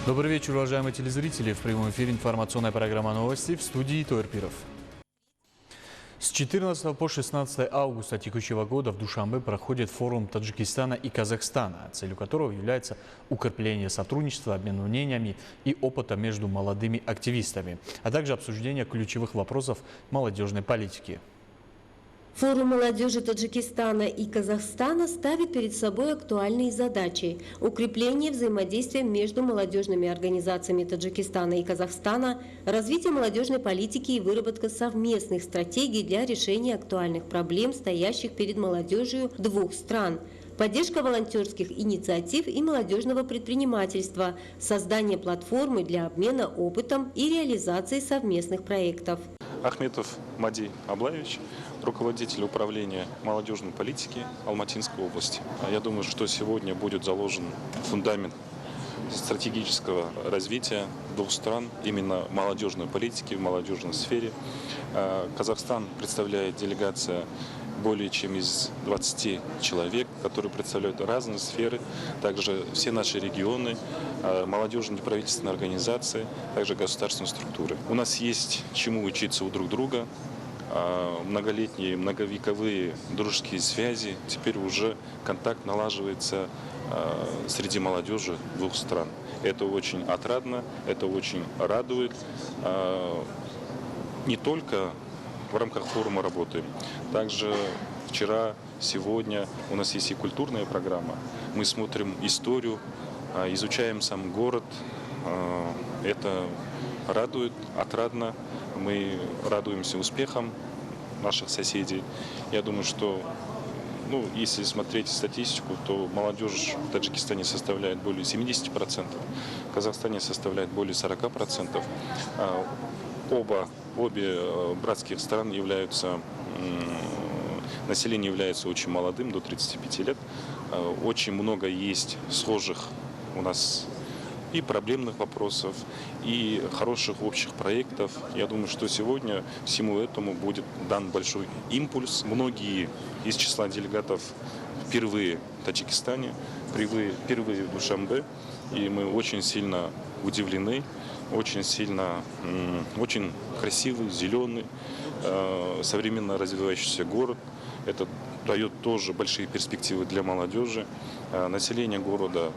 Добрый вечер, уважаемые телезрители. В прямом эфире информационная программа «Новости», в студии Тойр Пиров. С 14 по 16 августа текущего года в Душанбе проходит форум Таджикистана и Казахстана, целью которого является укрепление сотрудничества, обмен мнениями и опыта между молодыми активистами, а также обсуждение ключевых вопросов молодежной политики. Форум молодежи Таджикистана и Казахстана ставит перед собой актуальные задачи: укрепление взаимодействия между молодежными организациями Таджикистана и Казахстана, развитие молодежной политики и выработка совместных стратегий для решения актуальных проблем, стоящих перед молодежью двух стран, поддержка волонтерских инициатив и молодежного предпринимательства, создание платформы для обмена опытом и реализации совместных проектов. Ахметов Мади Аблаевич, руководитель управления молодежной политики Алматинской области. Я думаю, что сегодня будет заложен фундамент стратегического развития двух стран, именно молодежной политики, в молодежной сфере. Казахстан представляет делегация более чем из 20 человек, которые представляют разные сферы, также все наши регионы, молодежные неправительственные организации, также государственные структуры. У нас есть чему учиться у друг друга, многолетние, многовековые дружеские связи, теперь уже контакт налаживается среди молодежи двух стран. Это очень отрадно, это очень радует. Не только в рамках форума работаем. Также вчера, сегодня у нас есть и культурная программа. Мы смотрим историю, изучаем сам город. Это радует, отрадно. Мы радуемся успехам наших соседей. Я думаю, что если смотреть статистику, то молодежь в Таджикистане составляет более 70%, в Казахстане составляет более 40%. Обе братских стран население является очень молодым, до 35 лет. Очень много есть схожих у нас и проблемных вопросов, и хороших общих проектов. Я думаю, что сегодня всему этому будет дан большой импульс. Многие из числа делегатов впервые в Таджикистане, впервые в Душанбе, и мы очень сильно удивлены, очень красивый, зеленый, современно развивающийся город. Это дает тоже большие перспективы для молодежи. Население города,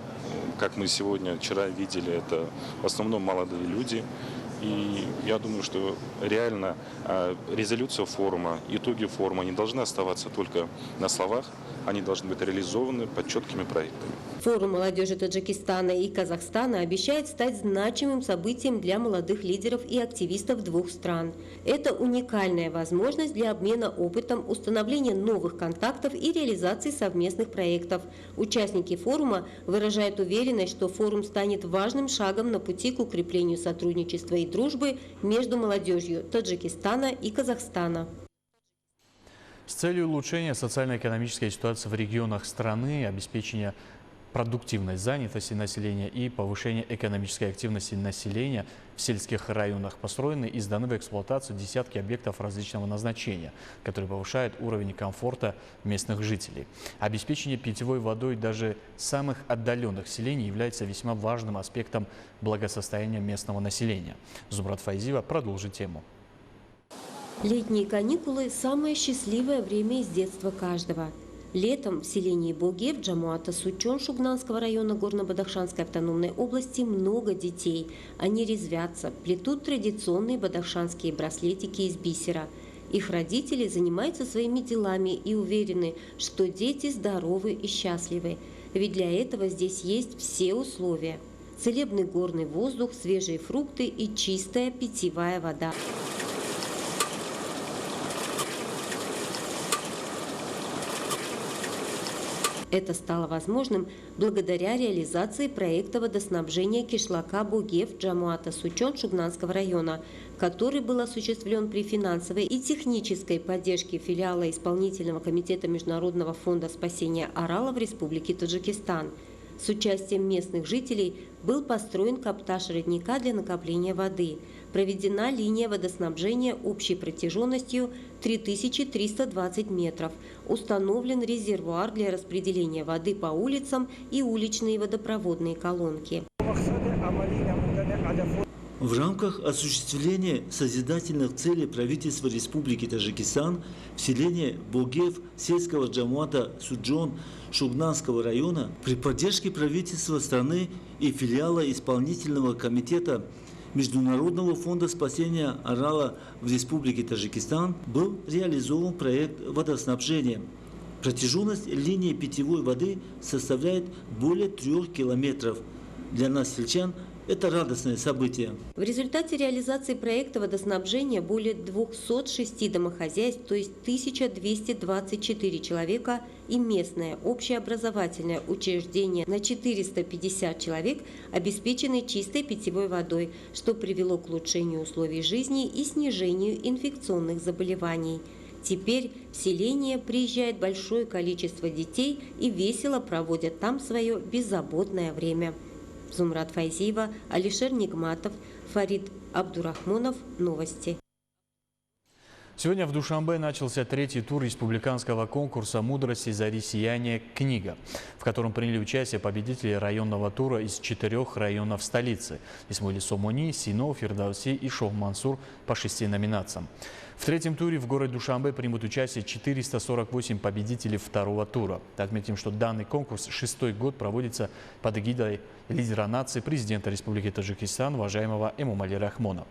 как мы вчера видели, это в основном молодые люди. И я думаю, что реально резолюция форума, итоги форума не должны оставаться только на словах, они должны быть реализованы под четкими проектами. Форум молодежи Таджикистана и Казахстана обещает стать значимым событием для молодых лидеров и активистов двух стран. Это уникальная возможность для обмена опытом, установления новых контактов и реализации совместных проектов. Участники форума выражают уверенность, что форум станет важным шагом на пути к укреплению сотрудничества и дружбы между молодежью Таджикистана и Казахстана. С целью улучшения социально-экономической ситуации в регионах страны, обеспечения продуктивной занятости населения и повышения экономической активности населения в сельских районах построены и сданы в эксплуатацию десятки объектов различного назначения, которые повышают уровень комфорта местных жителей. Обеспечение питьевой водой даже самых отдаленных селений является весьма важным аспектом благосостояния местного населения. Зумрат Файзиева продолжит тему. Летние каникулы – самое счастливое время из детства каждого. Летом в селении Богев Джамуата Сучон Шугнанского района Горно-Бадахшанской автономной области много детей. Они резвятся, плетут традиционные бадахшанские браслетики из бисера. Их родители занимаются своими делами и уверены, что дети здоровы и счастливы. Ведь для этого здесь есть все условия. Целебный горный воздух, свежие фрукты и чистая питьевая вода. Это стало возможным благодаря реализации проекта водоснабжения кишлака Богев Джамуата Сучон Шугнанского района, который был осуществлен при финансовой и технической поддержке филиала Исполнительного комитета Международного фонда спасения Арала в Республике Таджикистан. С участием местных жителей был построен каптаж родника для накопления воды. Проведена линия водоснабжения общей протяженностью 3320 метров. Установлен резервуар для распределения воды по улицам и уличные водопроводные колонки. В рамках осуществления созидательных целей правительства Республики Таджикистан в селении Богев сельского джамуата Суджон Шугнанского района при поддержке правительства страны и филиала исполнительного комитета Международного фонда спасения Орала в Республике Таджикистан был реализован проект водоснабжения. Протяженность линии питьевой воды составляет более 3 километров. Для нас, сельчан, это радостное событие. В результате реализации проекта водоснабжения более 206 домохозяйств, то есть 1224 человека, и местное общеобразовательное учреждение на 450 человек обеспечены чистой питьевой водой, что привело к улучшению условий жизни и снижению инфекционных заболеваний. Теперь в селение приезжает большое количество детей и весело проводят там свое беззаботное время. Зумрат Файзиева, Алишер Нигматов, Фарид Абдурахмонов. Новости. Сегодня в Душанбе начался 3-й тур республиканского конкурса «Мудрости Зари Сияния. Книга», в котором приняли участие победители районного тура из 4 районов столицы – Исмуили Сомони, Сино, Фирдауси и Шох-Мансур по 6 номинациям. В 3-м туре в городе Душанбе примут участие 448 победителей 2-го тура. Отметим, что данный конкурс 6-й год проводится под эгидой лидера нации, президента Республики Таджикистан, уважаемого Эмомали Рахмона.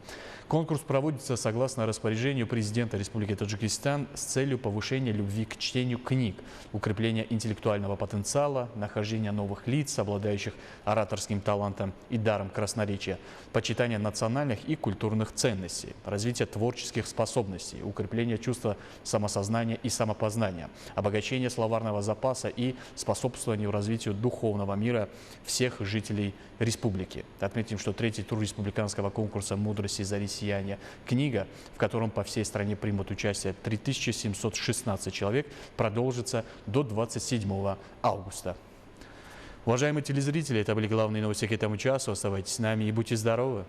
Конкурс проводится согласно распоряжению президента Республики Таджикистан с целью повышения любви к чтению книг, укрепления интеллектуального потенциала, нахождения новых лиц, обладающих ораторским талантом и даром красноречия, почитания национальных и культурных ценностей, развития творческих способностей, укрепления чувства самосознания и самопознания, обогащения словарного запаса и способствования развитию духовного мира всех жителей республики. Отметим, что 3-й тур республиканского конкурса «Мудрости Зари Сияния. Книга», в котором по всей стране примут участие 3716 человек, продолжится до 27 августа. Уважаемые телезрители, это были главные новости к этому часу. Оставайтесь с нами и будьте здоровы!